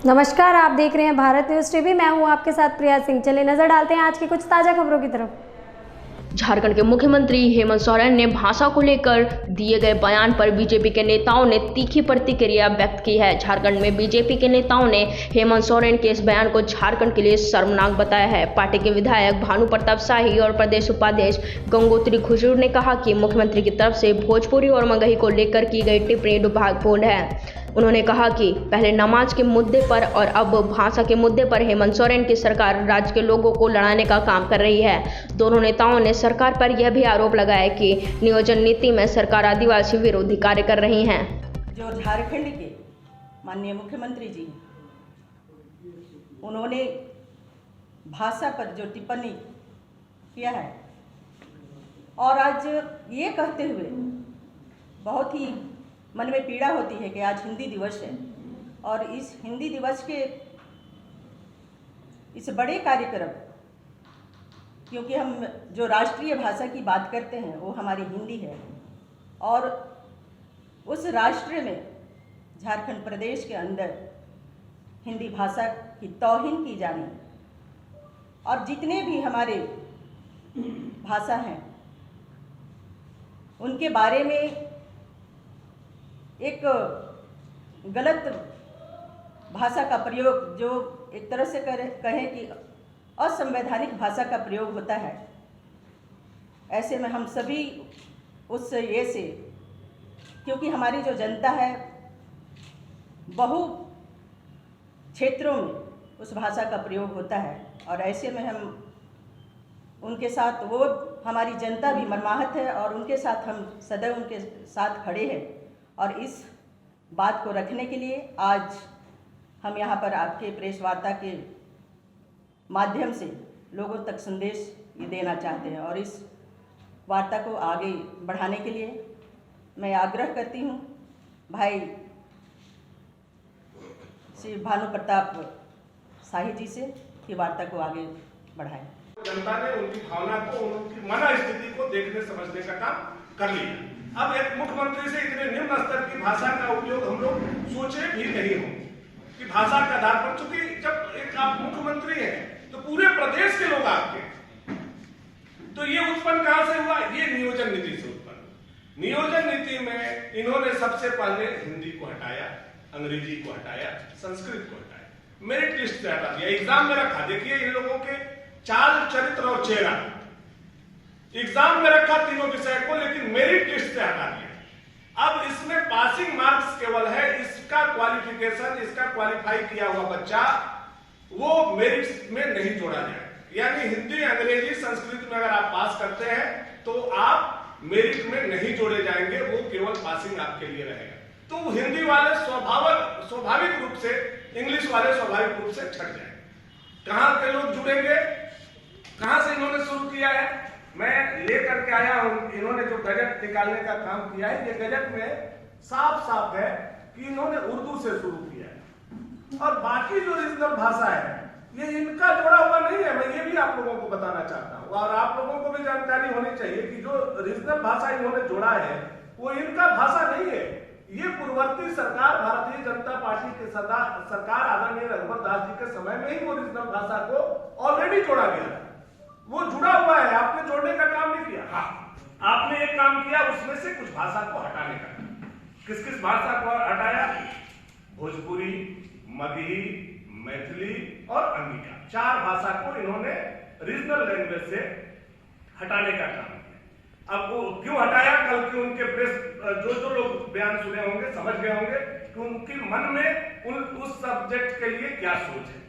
नमस्कार, आप देख रहे हैं भारत न्यूज टीवी। मैं हूं आपके साथ प्रिया सिंह। चलिए नजर डालते हैं आज की कुछ ताजा खबरों की तरफ। झारखंड के मुख्यमंत्री हेमंत सोरेन ने भाषा को लेकर दिए गए बयान पर बीजेपी के नेताओं ने तीखी प्रतिक्रिया व्यक्त की है। झारखंड में बीजेपी के नेताओं ने हेमंत सोरेन के इस बयान को झारखंड के लिए शर्मनाक बताया है। पार्टी के विधायक भानु प्रताप शाही और प्रदेश उपाध्यक्ष गंगोत्री खुसरू ने कहा कि मुख्यमंत्री की तरफ से भोजपुरी और मगही को लेकर की गई टिप्पणी दुर्भाग्यपूर्ण है। उन्होंने कहा कि पहले नमाज के मुद्दे पर और अब भाषा के मुद्दे पर हेमंत सोरेन की सरकार राज्य के लोगों को लड़ाने का काम कर रही है। दोनों नेताओं ने सरकार पर यह भी आरोप लगाया कि नियोजन नीति में सरकार आदिवासी विरोधी कार्य कर रही है। जो झारखंड के माननीय मुख्यमंत्री जी, उन्होंने भाषा पर जो टिप्पणी किया है और आज ये कहते हुए बहुत ही मन में पीड़ा होती है कि आज हिंदी दिवस है और इस हिंदी दिवस के इस बड़े कार्यक्रम, क्योंकि हम जो राष्ट्रीय भाषा की बात करते हैं वो हमारी हिंदी है और उस राष्ट्र में झारखंड प्रदेश के अंदर हिंदी भाषा की तौहीन की जानी और जितने भी हमारे भाषा हैं उनके बारे में एक गलत भाषा का प्रयोग, जो एक तरह से कहें कि असंवैधानिक भाषा का प्रयोग होता है, ऐसे में हम सभी उस ये से, क्योंकि हमारी जो जनता है बहु क्षेत्रों में उस भाषा का प्रयोग होता है और ऐसे में हम उनके साथ, वो हमारी जनता भी मर्माहत है और उनके साथ हम सदैव उनके साथ खड़े हैं। और इस बात को रखने के लिए आज हम यहाँ पर आपके प्रेस वार्ता के माध्यम से लोगों तक संदेश ये देना चाहते हैं और इस वार्ता को आगे बढ़ाने के लिए मैं आग्रह करती हूँ भाई श्री भानु प्रताप शाही जी से कि वार्ता को आगे बढ़ाएं। जनता ने उनकी भावना को, उनकी मनस्थिति को देखने समझने का काम कर लिया। अब एक मुख्यमंत्री से इतने निम्न स्तर की भाषा का उपयोग हम लोग सोचे भी नहीं हो कि भाषा के आधार पर, चूंकि जब एक आप मुख्यमंत्री हैं तो पूरे प्रदेश के लोग आपके, तो ये उत्पन्न कहां से हुआ? ये नियोजन नीति से उत्पन्न। नियोजन नीति में इन्होंने सबसे पहले हिंदी को हटाया, अंग्रेजी को हटाया, संस्कृत को हटाया, मेरिट लिस्ट से हटा दिया, एग्जाम में रखा। देखिए इन लोगों के चाल, चरित्र और चेहरा एग्जाम में रखा तीनों विषय को, लेकिन मेरिट लिस्ट से हटा दिया। अब इसमें पासिंग मार्क्स केवल है, इसका क्वालिफिकेशन, इसका क्वालिफाई किया हुआ बच्चा वो मेरिट में नहीं जोड़ा जाए। यानी हिंदी, अंग्रेजी, संस्कृत में अगर आप पास करते हैं तो आप मेरिट में नहीं जोड़े जाएंगे, वो केवल पासिंग आपके लिए रहेगा। तो हिंदी वाले स्वाभाविक रूप से, इंग्लिश वाले स्वाभाविक रूप से छट जाए। कहां के लोग जुड़ेंगे? कहां से इन्होंने शुरू किया है? मैं लेकर के आया हूं, इन्होंने जो गजट निकालने का काम किया है, ये गजट में साफ साफ है कि इन्होंने उर्दू से शुरू किया है और बाकी जो रीजनल भाषा है ये इनका जोड़ा हुआ नहीं है। मैं ये भी आप लोगों को बताना चाहता हूं और आप लोगों को भी जानकारी होनी चाहिए कि जो रीजनल भाषा इन्होंने जोड़ा है वो इनका भाषा नहीं है। ये पूर्ववर्ती सरकार, भारतीय जनता पार्टी की सरकार आदरणीय रघुवर दास जी के समय में ही वो रीजनल भाषा को ऑलरेडी जोड़ा गया है, वो जुड़ा हुआ है। आपने जोड़ने का काम नहीं किया। हाँ, आपने एक काम किया, उसमें से कुछ भाषा को हटाने का। किस किस भाषा को हटाया? भोजपुरी, मगही, मैथिली और अंगिका, 4 भाषा को इन्होंने रीजनल लैंग्वेज से हटाने का काम किया। अब वो क्यों हटाया? कल के उनके प्रेस जो लोग बयान सुने होंगे समझ गए होंगे कि उनके मन में उस सब्जेक्ट के लिए क्या सोच है।